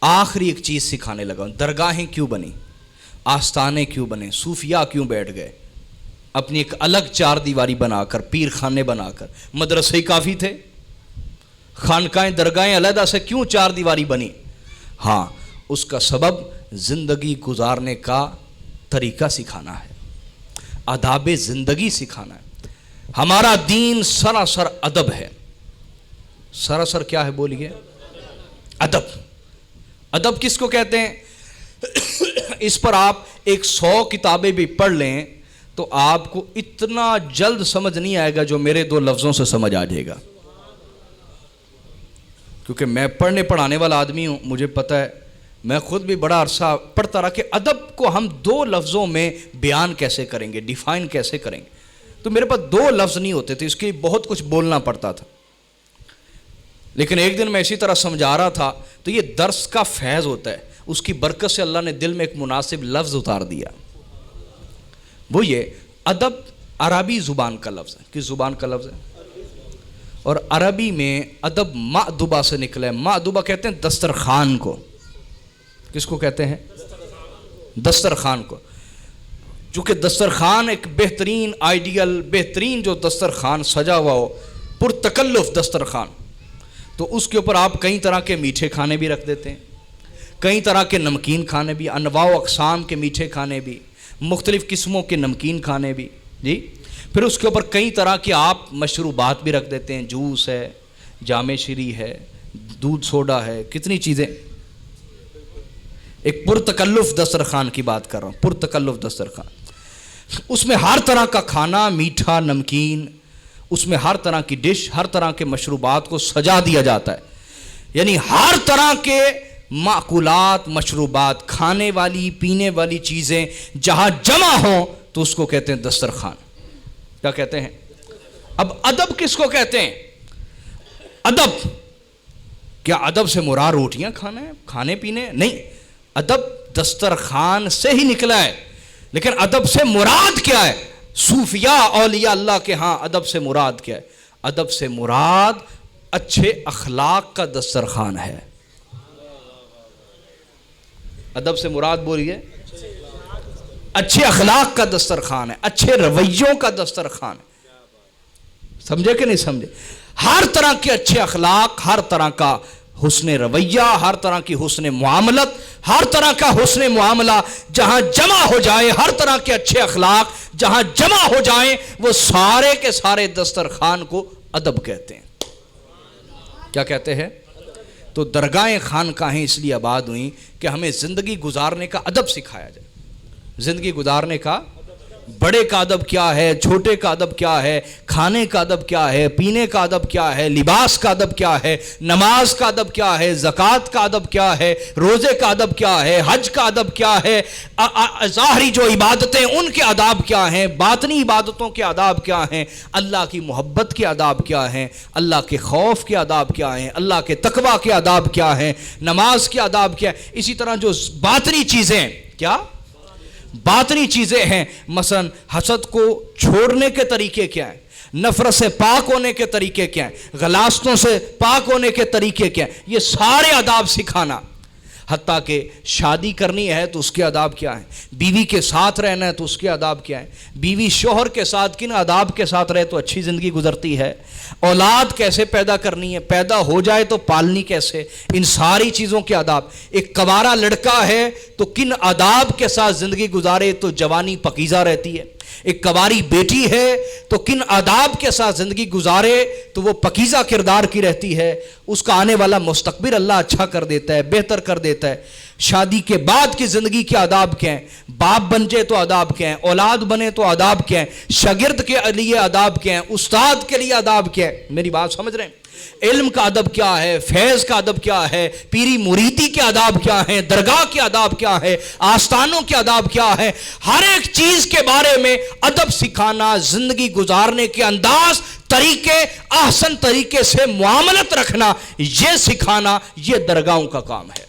आखिरी एक चीज़ सिखाने लगा। दरगाहें क्यों बनी, आस्थाने क्यों बने, सूफिया क्यों बैठ गए अपनी एक अलग चार दीवारी बनाकर, पीर खाने बनाकर। मदरसे काफ़ी थे, खानकाएं दरगाहें अलहदा से क्यों चार दीवारी बनी? हाँ, उसका सबब ज़िंदगी गुजारने का तरीका सिखाना है, आदाब ज़िंदगी सिखाना है। हमारा दीन सरासर अदब है। सरासर क्या है बोलिए? अदब। अदब किसको कहते हैं? इस पर आप 100 किताबें भी पढ़ लें तो आपको इतना जल्द समझ नहीं आएगा जो मेरे 2 लफ्ज़ों से समझ आ जाएगा। क्योंकि मैं पढ़ने पढ़ाने वाला आदमी हूँ, मुझे पता है, मैं खुद भी बड़ा अरसा पढ़ता रहा कि अदब को हम 2 लफ्ज़ों में बयान कैसे करेंगे, डिफ़ाइन कैसे करेंगे। तो मेरे पास 2 लफ्ज़ नहीं होते थे, इसके लिए बहुत कुछ बोलना पड़ता था। लेकिन एक दिन मैं इसी तरह समझा रहा था तो ये दर्स का फैज़ होता है, उसकी बरकत से अल्लाह ने दिल में एक मुनासिब लफ्ज़ उतार दिया। वो ये अदब अरबी ज़ुबान का लफ्ज़ है। किस ज़ुबान का लफ्ज़ है? और अरबी में अदब मादुबा से निकला है। मादुबा कहते हैं दस्तरखान को। किसको कहते हैं? दस्तरखान को। चूँकि दस्तरखान एक बेहतरीन आइडियल, बेहतरीन जो दस्तरखान सजा हुआ हो, पुरतकल्लुफ़ दस्तरखान, तो उसके ऊपर आप कई तरह के मीठे खाने भी रख देते हैं, कई तरह के नमकीन खाने भी, अनवाओ अक़साम के मीठे खाने भी, मुख्तलिफ़ किस्मों के नमकीन खाने भी जी। फिर उसके ऊपर कई तरह के आप मशरूबात भी रख देते हैं, जूस है, जामे शीरी है, दूध सोडा है, कितनी चीज़ें। एक पुरतकल्लुफ़ दस्तरखान की बात कर रहा हूँ, पुरतकल्लुफ़ दस्तरखान। उसमें हर तरह का खाना, मीठा, नमकीन, उसमें हर तरह की डिश, हर तरह के मशरूबात को सजा दिया जाता है। यानी हर तरह के माकुलात, मशरूबात, खाने वाली पीने वाली चीज़ें जहाँ जमा हों तो उसको कहते हैं दस्तरखान। क्या कहते हैं? अब अदब किसको कहते हैं? अदब, क्या अदब से मुराद रोटियां खाना है, खाने पीने? नहीं, अदब दस्तरखान से ही निकला है। लेकिन अदब से मुराद क्या है? सूफिया औलिया अल्लाह के यहाँ अदब से मुराद क्या है? अदब से मुराद अच्छे अखलाक का दस्तरखान है। अदब से मुराद बोलिए, अच्छे अखलाक का दस्तरखान है, अच्छे रवैयों का दस्तरखान है। समझे कि नहीं समझे? हर तरह के अच्छे अखलाक, हर तरह का हुस्न रवैया, हर तरह की हुस्न मुआमलत, हर तरह का हुस्न मुआमला जहां जमा हो जाए, हर तरह के अच्छे अखलाक जहां जमा हो जाए, वो सारे के सारे दस्तरखान को अदब कहते हैं। क्या कहते हैं? तो दरगाहें खानकाहें इसलिए आबाद हुई कि हमें ज़िंदगी गुजारने का अदब सिखाया जाए। ज़िंदगी गुजारने का, बड़े का अदब क्या है, छोटे का अदब क्या है, खाने का अदब क्या है, पीने का अदब क्या है, लिबास का अदब क्या है, नमाज का अदब क्या है, ज़कात का अदब क्या है, रोज़े का अदब क्या है, हज का अदब क्या है, ज़ाहरी जो इबादतें उनके आदाब क्या हैं, बातनी इबादतों के आदाब क्या हैं, अल्लाह की मोहब्बत के आदाब क्या हैं, अल्लाह के खौफ के आदाब क्या हैं, अल्लाह के तकवा के आदाब क्या हैं, नमाज के आदाब क्या है। इसी तरह जो बातनी चीज़ें, क्या बातनी चीज़ें हैं, मसलन हसद को छोड़ने के तरीके क्या हैं, नफरत से पाक होने के तरीके क्या हैं, गलास्तों से पाक होने के तरीके क्या हैं, ये सारे आदाब सिखाना। हत्ता कि शादी करनी है तो उसके आदाब क्या हैं, बीवी के साथ रहना है तो उसके आदाब क्या हैं, बीवी शोहर के साथ किन आदाब के साथ रहे तो अच्छी ज़िंदगी गुजरती है, औलाद कैसे पैदा करनी है, पैदा हो जाए तो पालनी कैसे, इन सारी चीज़ों के आदाब। एक कवारा लड़का है तो किन आदाब के साथ ज़िंदगी गुजारे तो जवानी पकीज़ा रहती है, एक कवारी बेटी है तो किन आदाब के साथ ज़िंदगी गुजारे तो वो पकीज़ा किरदार की रहती है, उसका आने वाला मुस्तकबिल अल्लाह अच्छा कर देता है, बेहतर कर देता है। शादी के बाद की ज़िंदगी के आदाब क्या हैं, बाप बन जाए तो आदाब क्या हैं, औलाद बने तो आदाब क्या हैं, शागिर्द के लिए आदाब क्या हैं, उस्ताद के लिए आदाब क्या है। मेरी बात समझ रहे हैं? इल्म का अदब क्या है, फैज़ का अदब क्या है, पीरी मुरीदी के आदाब क्या है, दरगाह के आदाब क्या है, आस्थानों के आदाब क्या है, हर एक चीज़ के बारे में अदब सिखाना, ज़िंदगी गुजारने के अंदाज, तरीके, ahsan तरीके से मुआमलत रखना, ये सिखाना, ये दरगाहों का काम है।